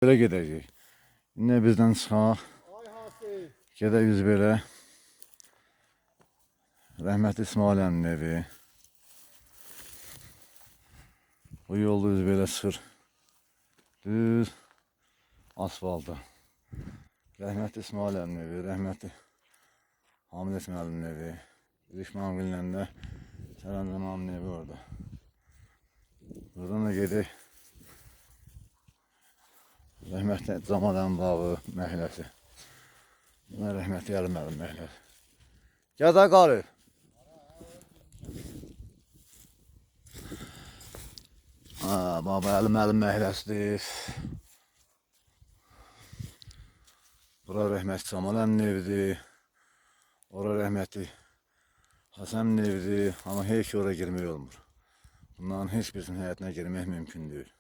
Belə gedəcək. İndi bizdən çıxaq. Gedək biz belə. Rəhmətli İsmail əminin evi. Bu yolda biz belə çıxır. Düz asfalta. Rəhmətli İsmail əminin evi, rəhmətli Hamid Əsməlimin evi. Düşman qilindən Sərəncam əminin evi orada. Buradan da gedək. Rəhmətli Camal bağı məhəlləsi. Buna rəhmətli Əli müəllim məhəlləsi. Gədə qalır. Baba Əli müəllim məhəlləsidir. Bura rəhmətli Camal əminin evidir. Ora rəhmətli Həsənin evidir. Amma heç oraya girmək olmur. Bunların heç birisinin həyatına girmək mümkün deyil.